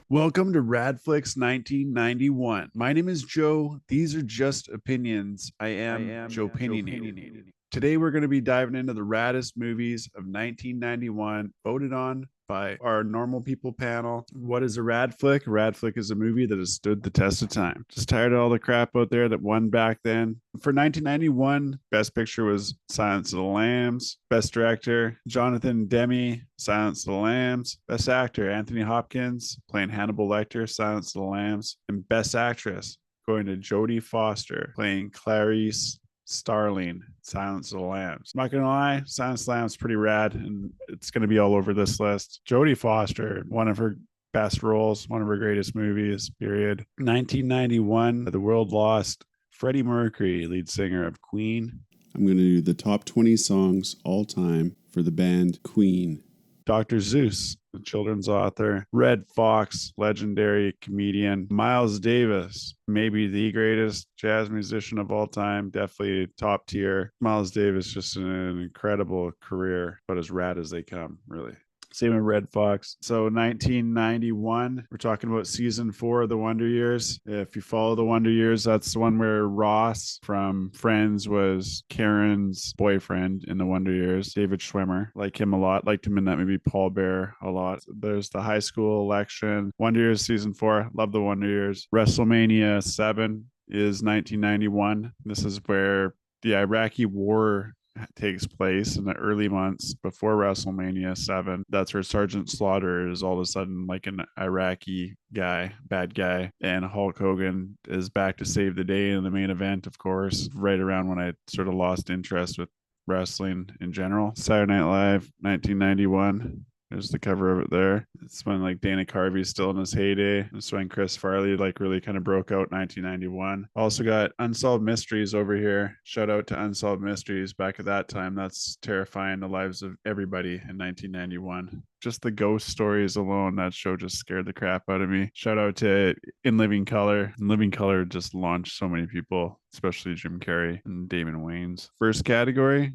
Welcome to Radflicks 1991. My name is Joe. These are just opinions. I am Joepinionated. Today we're going to be diving into the raddest movies of 1991, voted on by our normal people panel. What is a rad flick? A rad flick is a movie that has stood the test of time. Just tired of all the crap out there that won back then. For 1991, Best Picture was Silence of the Lambs. Best Director, Jonathan Demme, Silence of the Lambs. Best Actor, Anthony Hopkins, playing Hannibal Lecter, Silence of the Lambs. And Best Actress, going to Jodie Foster, playing Clarice Starling, Silence of the Lambs. I'm not gonna lie, Silence of the Lambs is pretty rad, and it's gonna be all over this list. Jodie Foster, one of her best roles, one of her greatest movies, period. 1991, The World Lost. Freddie Mercury, lead singer of Queen. I'm going to do the top 20 songs all time for the band Queen. Dr. Seuss, the children's author. Red Fox, legendary comedian. Miles Davis, maybe the greatest jazz musician of all time, definitely top tier. Miles Davis, just an incredible career, but as rad as they come, really. Same with Red Fox. So 1991, we're talking about season 4 of The Wonder Years. If you follow The Wonder Years, that's the one where Ross from Friends was Karen's boyfriend in The Wonder Years. David Schwimmer, like him a lot. Liked him in that movie Paul Bear a lot. There's the high school election. Wonder Years season 4. Love The Wonder Years. WrestleMania 7 is 1991. This is where the Iraqi war takes place in the early months before WrestleMania 7. That's where Sergeant Slaughter is all of a sudden like an Iraqi guy, bad guy, and Hulk Hogan is back to save the day in the main event, of course, right around when I sort of lost interest with wrestling in general. Saturday Night Live, 1991. There's the cover of it there. It's when like Dana Carvey's still in his heyday. It's when Chris Farley like really kind of broke out in 1991. Also got Unsolved Mysteries over here. Shout out to Unsolved Mysteries. Back at that time, that's terrifying the lives of everybody in 1991. Just the ghost stories alone, that show just scared the crap out of me. Shout out to In Living Color. In Living Color just launched so many people, especially Jim Carrey and Damon Wayans. First category,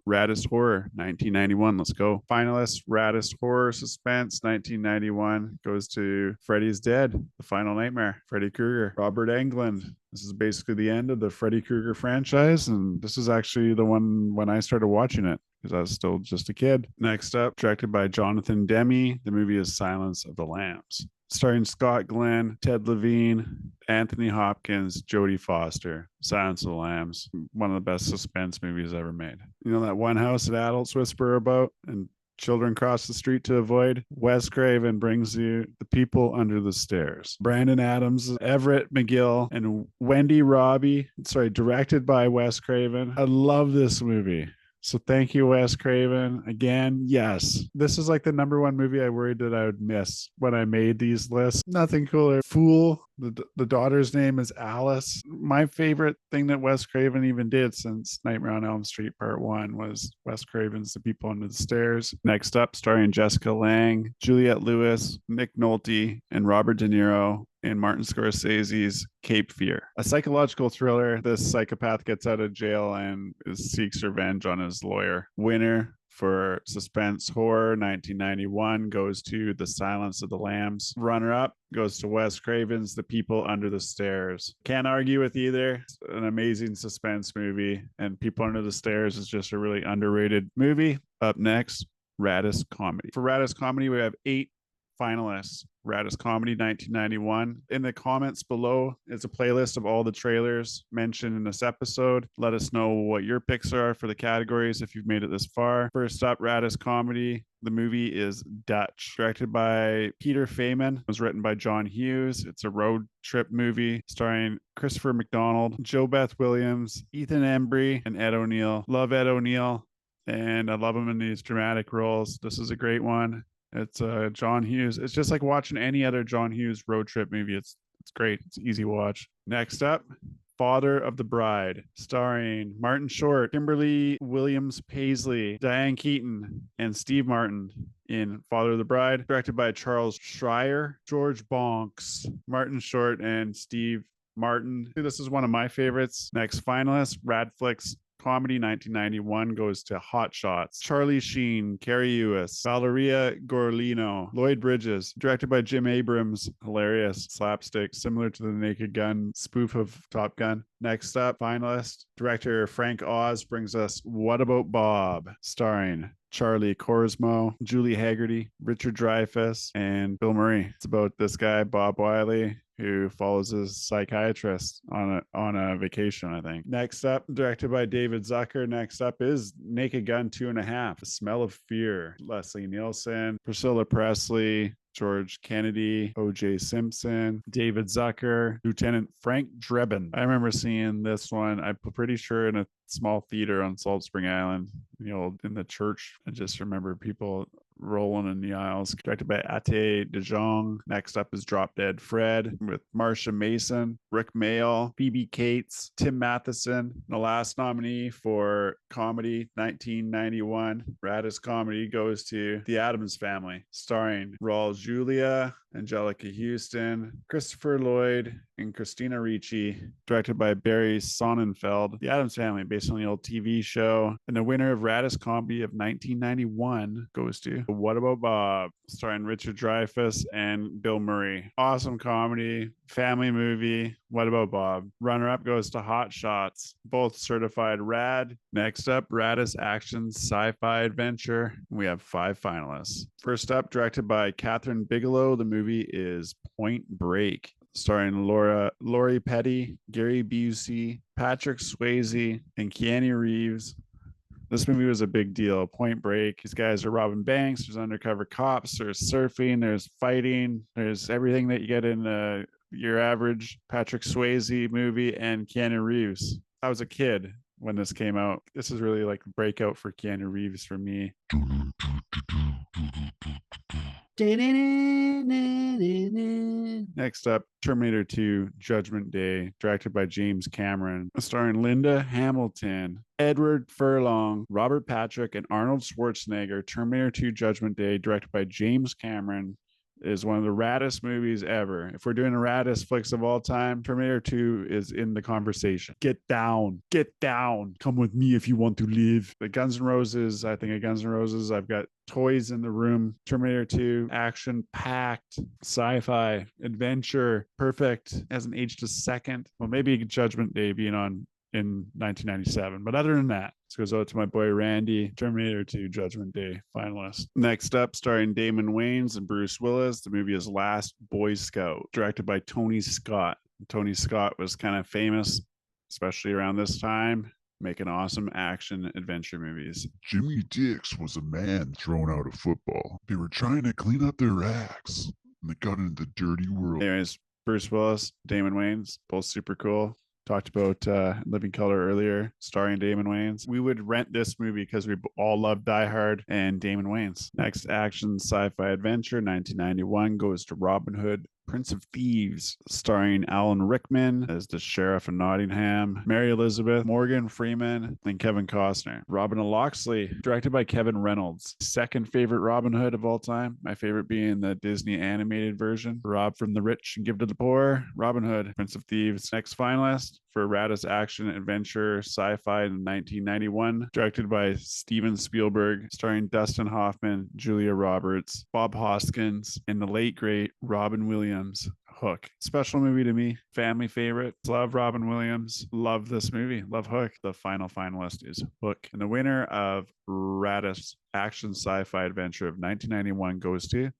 Raddest Horror, 1991. Let's go. Finalists, Raddest Horror Suspense, 1991 goes to Freddy's Dead, The Final Nightmare, Freddy Krueger. Robert Englund. This is basically the end of the Freddy Krueger franchise, and this is actually the one when I started watching it, because I was still just a kid. Next up, directed by Jonathan Demme. The movie is Silence of the Lambs. Starring Scott Glenn, Ted Levine, Anthony Hopkins, Jodie Foster. Silence of the Lambs, one of the best suspense movies ever made. You know that one house that adults whisper about and children cross the street to avoid? Wes Craven brings you The People Under the Stairs. Brandon Adams, Everett McGill, and Wendy Robbie. Directed by Wes Craven. I love this movie. So thank you, Wes Craven. Again, yes. This is like the number one movie I worried that I would miss when I made these lists. Nothing cooler. Fool. The daughter's name is Alice. My favorite thing that Wes Craven even did since Nightmare on Elm Street Part 1 was Wes Craven's The People Under the Stairs. Next up, starring Jessica Lange, Juliette Lewis, Nick Nolte, and Robert De Niro in Martin Scorsese's Cape Fear. A psychological thriller. This psychopath gets out of jail and seeks revenge on his lawyer. Winner for suspense horror 1991 goes to The Silence of the Lambs. Runner-up goes to Wes Craven's The People Under the Stairs. Can't argue with either. It's an amazing suspense movie, and People Under the Stairs is just a really underrated movie. Up next, Raddest Comedy. For Raddest Comedy, we have 8 finalists. Raddest Comedy 1991. In the comments below is a playlist of all the trailers mentioned in this episode. Let us know what your picks are for the categories if you've made it this far. First up, Raddest Comedy. The movie is Dutch, directed by Peter Feynman. It was written by John Hughes. It's a road trip movie starring Christopher McDonald, Jo Beth Williams, Ethan Embry, and Ed O'Neill. Love Ed O'Neill, and I love him in these dramatic roles. This is a great one. It's John Hughes. It's just like watching any other John Hughes road trip movie. It's great. It's easy watch. Next up, Father of the Bride, starring Martin Short, Kimberly Williams Paisley, Diane Keaton, and Steve Martin in Father of the Bride, directed by Charles Schreier, George Bonks, Martin Short, and Steve Martin. This is one of my favorites. Next finalist, Radflicks Comedy 1991 goes to Hot Shots. Charlie Sheen, Carrie Lewis, Valeria Gorlino, Lloyd Bridges, directed by Jim Abrams. Hilarious slapstick, similar to the Naked Gun spoof of Top Gun. Next up, finalist, director Frank Oz brings us What About Bob, starring Charlie Korsmo, Julie Haggerty, Richard Dreyfuss, and Bill Murray. It's about this guy, Bob Wiley, who follows his psychiatrist on a vacation, I think. Next up, directed by David Zucker. Next up is Naked Gun 2.5, The Smell of Fear. Leslie Nielsen, Priscilla Presley, George Kennedy, O.J. Simpson, David Zucker, Lieutenant Frank Drebin. I remember seeing this one, I'm pretty sure in a small theater on Salt Spring Island, in the church. I just remember people rolling in the aisles. Directed by Ate DeJong. Next up is Drop Dead Fred with Marsha Mason, Rick Mayall, Phoebe Cates, Tim Matheson. The last nominee for comedy 1991 Raddest comedy goes to The Addams Family, starring Raul Julia, Angelica Houston, Christopher Lloyd, and Christina Ricci. Directed by Barry Sonnenfeld. The Addams Family, based on the old TV show. And the winner of Raddest comedy of 1991 goes to What About Bob, starring Richard Dreyfuss and Bill Murray. Awesome comedy, family movie. What About Bob? Runner-up goes to Hot Shots, both certified rad. Next up, Raddest action sci-fi adventure. We have 5 finalists. First up, directed by Catherine Bigelow. The movie is Point Break, starring Lori Petty, Gary Busey, Patrick Swayze, and Keanu Reeves. This movie was a big deal. Point Break. These guys are robbing banks. There's undercover cops. There's surfing. There's fighting. There's everything that you get in your average Patrick Swayze movie and Keanu Reeves. I was a kid when this came out. This is really like a breakout for Keanu Reeves for me. Next up, Terminator 2 Judgment Day, directed by James Cameron, starring Linda Hamilton, Edward Furlong, Robert Patrick, and Arnold Schwarzenegger. Terminator 2 Judgment Day, directed by James Cameron, is one of the raddest movies ever. If we're doing the raddest flicks of all time, Terminator 2 is in the conversation. Get down, come with me if you want to live. The Guns N' Roses, I think of Guns N' Roses, I've got toys in the room. Terminator 2, action packed, sci-fi, adventure, perfect, hasn't aged a second. Well, maybe Judgment Day being on in 1997. But other than that, this goes out to my boy Randy. Terminator 2 Judgment Day finalist. Next up, starring Damon Wayans and Bruce Willis, the movie is Last Boy Scout, directed by Tony Scott. Tony Scott was kind of famous, especially around this time, making awesome action adventure movies. Jimmy Dix was a man thrown out of football. They were trying to clean up their acts, and they got into the dirty world. Anyways, Bruce Willis, Damon Wayans, both super cool. Talked about Living Color earlier, starring Damon Wayans. We would rent this movie because we all love Die Hard and Damon Wayans. Next action sci-fi adventure, 1991, goes to Robin Hood, Prince of Thieves, starring Alan Rickman as the sheriff of Nottingham, Mary Elizabeth, Morgan Freeman, and Kevin Costner. Robin and Locksley, directed by Kevin Reynolds. Second favorite Robin Hood of all time. My favorite being the Disney animated version. Rob from the rich and give to the poor. Robin Hood, Prince of Thieves. Next finalist for Raddest action adventure sci-fi in 1991, directed by Steven Spielberg, starring Dustin Hoffman, Julia Roberts, Bob Hoskins, and the late great Robin Williams. Hook. Special movie to me. Family favorite. Love Robin Williams. Love this movie. Love Hook. The final finalist is Hook. And the winner of Raddest action sci-fi adventure of 1991 goes to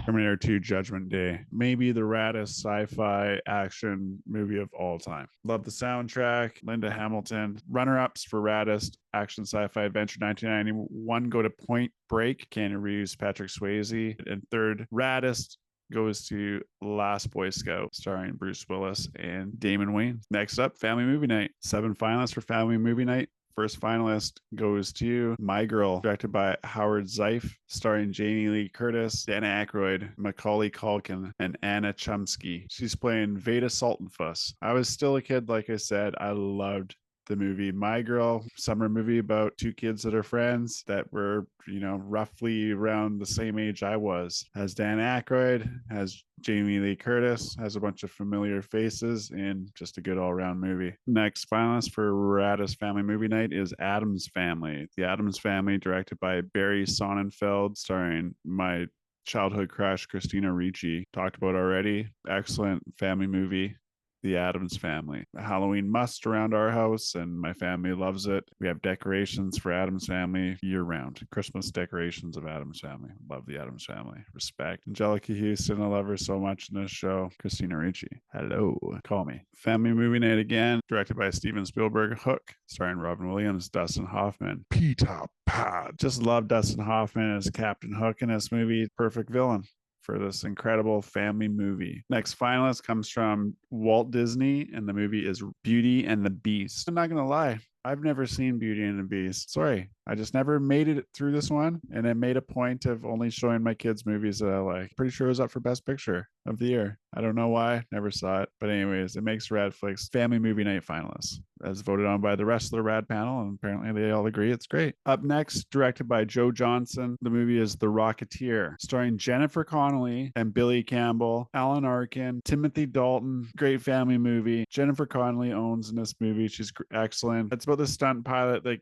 Terminator 2 Judgment Day. Maybe the raddest sci-fi action movie of all time. Love the soundtrack. Linda Hamilton. Runner-ups for raddest action sci-fi adventure 1991 go to Point Break, Keanu Reeves, Patrick Swayze. And third raddest goes to Last Boy Scout, starring Bruce Willis and Damon Wayans. Next up, Family Movie Night. 7 finalists for Family Movie Night. First finalist goes to My Girl, directed by Howard Zeif, starring Jamie Lee Curtis, Dan Aykroyd, Macaulay Culkin, and Anna Chomsky. She's playing Veda Sultanfuss. I was still a kid, like I said. I loved The movie My Girl, summer movie about two kids that are friends that were, roughly around the same age I was. Has Dan Aykroyd, has Jamie Lee Curtis, has a bunch of familiar faces, and just a good all-around movie. Next finalist for Raddest Family Movie Night is Addams Family. The Addams Family, directed by Barry Sonnenfeld, starring my childhood crush Christina Ricci. Talked about already. Excellent family movie. The Addams Family. A Halloween must around our house, and my family loves it. We have decorations for Addams Family year round. Christmas decorations of Addams Family. Love the Addams Family. Respect. Angelica Houston, I love her so much in this show. Christina Ricci. Hello. Call me. Family Movie Night again, directed by Steven Spielberg. Hook, starring Robin Williams, Dustin Hoffman. Peter Pan. Just love Dustin Hoffman as Captain Hook in this movie. Perfect villain for this incredible family movie. Next finalist comes from Walt Disney, and the movie is Beauty and the Beast. I'm not gonna lie, I've never seen Beauty and the Beast. Sorry, I just never made it through this one, and I made a point of only showing my kids movies that I like. Pretty sure it was up for Best Picture of the year. I don't know why, never saw it. But anyways, it makes Radflicks Family Movie Night finalists, as voted on by the rest of the Rad panel, and apparently they all agree it's great. Up next, directed by Joe Johnson, the movie is The Rocketeer, starring Jennifer Connelly and Billy Campbell, Alan Arkin, Timothy Dalton. Great family movie. Jennifer Connelly owns in this movie. She's excellent. It's about the stunt pilot that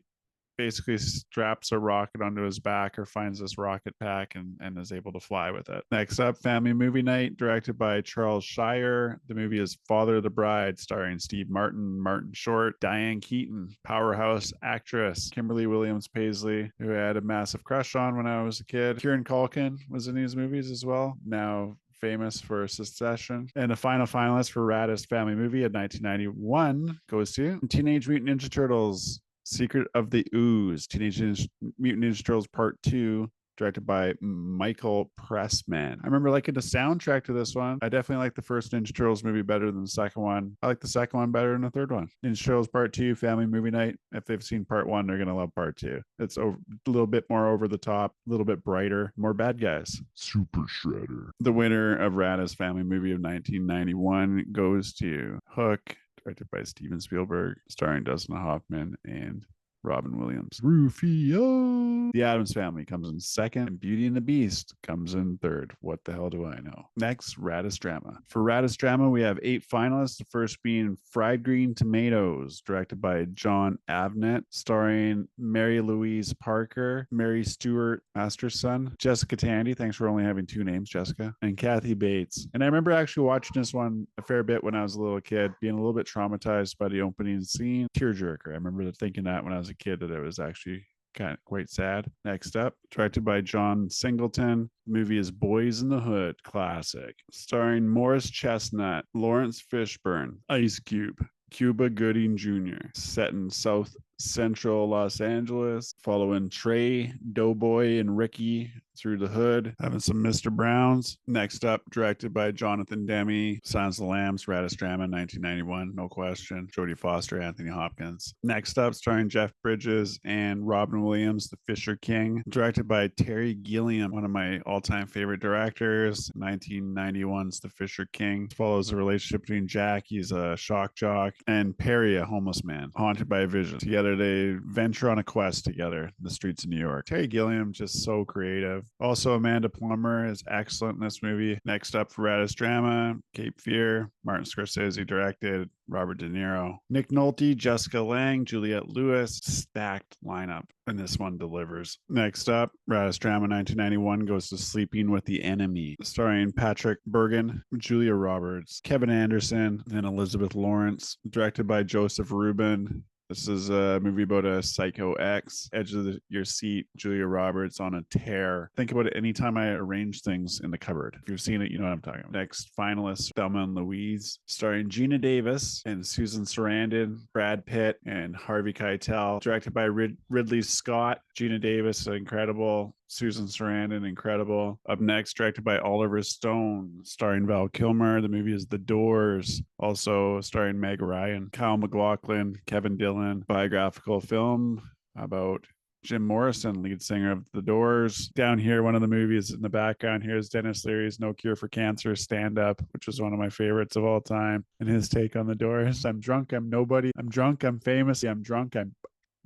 basically straps a rocket onto his back or finds this rocket pack and is able to fly with it. Next up, Family Movie Night, directed by Charles Shire. The movie is Father of the Bride, starring Steve Martin, Martin Short, Diane Keaton, powerhouse actress, Kimberly Williams Paisley, who I had a massive crush on when I was a kid. Kieran Culkin was in these movies as well. Now famous for Succession. And the final finalist for Raddest Family Movie of 1991 goes to Teenage Mutant Ninja Turtles, Secret of the Ooze, Teenage Mutant Ninja Turtles Part 2, directed by Michael Pressman. I remember liking the soundtrack to this one. I definitely like the first Ninja Turtles movie better than the second one. I like the second one better than the third one. Ninja Turtles Part 2, Family Movie Night. If they've seen Part 1, they're going to love Part 2. It's a little bit more over the top, a little bit brighter, more bad guys. Super Shredder. The winner of Raddest Family Movie of 1991 goes to Hook, directed by Steven Spielberg, starring Dustin Hoffman and Robin Williams. Rufio. The Addams Family comes in second, and Beauty and the Beast comes in third. What the hell do I know? Next, Raddest Drama. For Raddest Drama, we have 8 finalists. The first being Fried Green Tomatoes, directed by John Avnet, starring Mary Louise Parker, Mary Stuart Masterson, Jessica Tandy. Thanks for only having 2 names, Jessica, and Kathy Bates. And I remember actually watching this one a fair bit when I was a little kid, being a little bit traumatized by the opening scene. Tearjerker. I remember thinking that when I was a kid, that it was actually kind of quite sad. Next up, directed by John Singleton. The movie is Boys in the Hood, classic, starring Morris Chestnut, Lawrence Fishburne, Ice Cube, Cuba Gooding Jr., set in South Central Los Angeles, following Trey, Doughboy, and Ricky through the hood, having some Mr. Browns. Next up, directed by Jonathan Demme, Silence of the Lambs, Raddest Drama, 1991, no question. Jodie Foster, Anthony Hopkins. Next up, starring Jeff Bridges and Robin Williams, The Fisher King, directed by Terry Gilliam, one of my all-time favorite directors. 1991's The Fisher King follows the relationship between Jack, he's a shock jock, and Perry, a homeless man, haunted by a vision. Together, they venture on a quest together in the streets of New York. Terry Gilliam, just so creative. Also, Amanda Plummer is excellent in this movie. Next up for Raddest Drama, Cape Fear, Martin Scorsese directed, Robert De Niro, Nick Nolte, Jessica Lange, Juliette Lewis. Stacked lineup, and this one delivers. Next up, Raddest Drama 1991 goes to Sleeping with the Enemy, starring Patrick Bergen, Julia Roberts, Kevin Anderson, and Elizabeth Lawrence. Directed by Joseph Rubin. This is a movie about a psycho ex, edge of your seat, Julia Roberts on a tear. Think about it anytime I arrange things in the cupboard. If you've seen it, you know what I'm talking about. Next finalist, Thelma and Louise, starring Gina Davis and Susan Sarandon, Brad Pitt, and Harvey Keitel. Directed by Ridley Scott. Gina Davis, incredible. Susan Sarandon, incredible. Up next, directed by Oliver Stone, starring Val Kilmer. The movie is The Doors, also starring Meg Ryan, Kyle MacLachlan, Kevin Dillon. Biographical film about Jim Morrison, lead singer of The Doors. Down here, one of the movies in the background here is Dennis Leary's No Cure for Cancer stand up, which was one of my favorites of all time. And his take on The Doors: I'm drunk, I'm nobody. I'm drunk, I'm famous. I'm drunk, I'm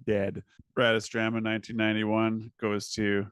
dead. Raddest Drama 1991 goes to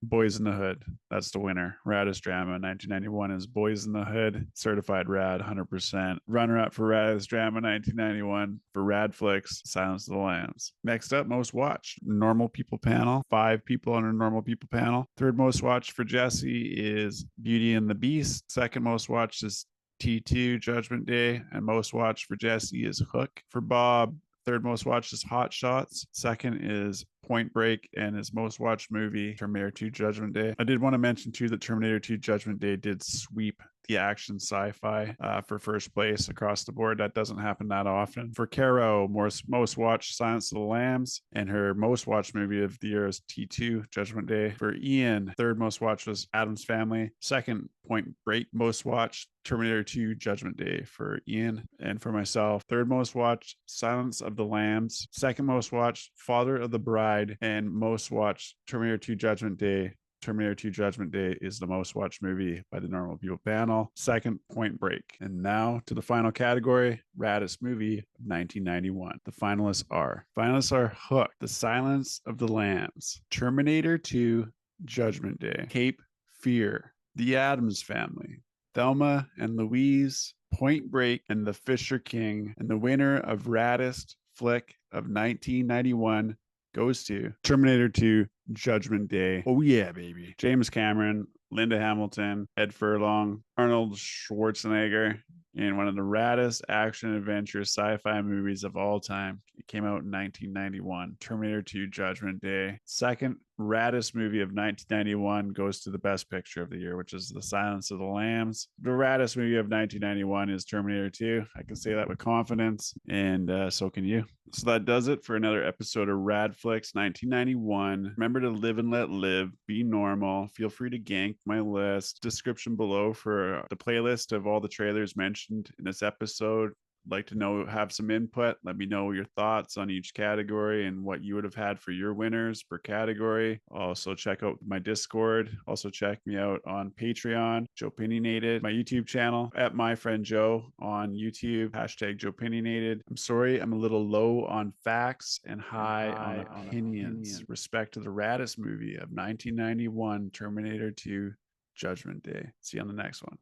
Boyz in the Hood. That's the winner. Raddest Drama 1991 is Boyz in the Hood. Certified rad 100%. Runner up for Raddest Drama 1991 for Radflicks, Silence of the Lambs. Next up, most watched. Normal People panel. 5 people on a Normal People panel. Third most watched for Jesse is Beauty and the Beast. Second most watched is T2 Judgment Day. And most watched for Jesse is Hook. For Bob, third most watched is Hot Shots. Second is Point Break, and his most watched movie, Terminator 2 Judgment Day. I did want to mention too that Terminator 2 Judgment Day did sweep the action sci-fi for first place across the board. That doesn't happen that often. For Caro, most watched Silence of the Lambs, and her most watched movie of the year is T2 Judgment Day. For Ian, third most watched was Addams Family. Second, Point Break. Most watched Terminator 2 Judgment Day for Ian. And for myself, third most watched Silence of the Lambs. Second most watched Father of the Bride. And most watched Terminator 2 Judgment Day. Terminator 2 Judgment Day is the most watched movie by the Normal People panel. Second, Point Break. And now to the final category, Raddest Movie of 1991. The finalists are Hook, The Silence of the Lambs, Terminator 2 Judgment Day, Cape Fear, The Addams Family, Thelma and Louise, Point Break, and The Fisher King. And the winner of Raddest Flick of 1991 goes to Terminator 2 Judgment Day. Oh yeah, baby. James Cameron, Linda Hamilton, Ed Furlong, Arnold Schwarzenegger in one of the raddest action adventure sci-fi movies of all time. It came out in 1991, Terminator 2 Judgment Day. Second raddest movie of 1991 goes to the best picture of the year, which is The Silence of the Lambs. The raddest movie of 1991 is Terminator 2. I can say that with confidence, and so can you. So that does it for another episode of Radflicks 1991. Remember to live and let live. Be normal. Feel free to gank my list. Description below for the playlist of all the trailers mentioned in this episode. Like to have some input. Let me know your thoughts on each category and what you would have had for your winners per category. Also check out my Discord. Also check me out on Patreon, Joepinionated, my YouTube channel at my friend Joe on YouTube, #Joepinionated. I'm sorry, I'm a little low on facts and high on opinions. Respect to the raddest movie of 1991, Terminator 2 Judgment Day. See you on the next one.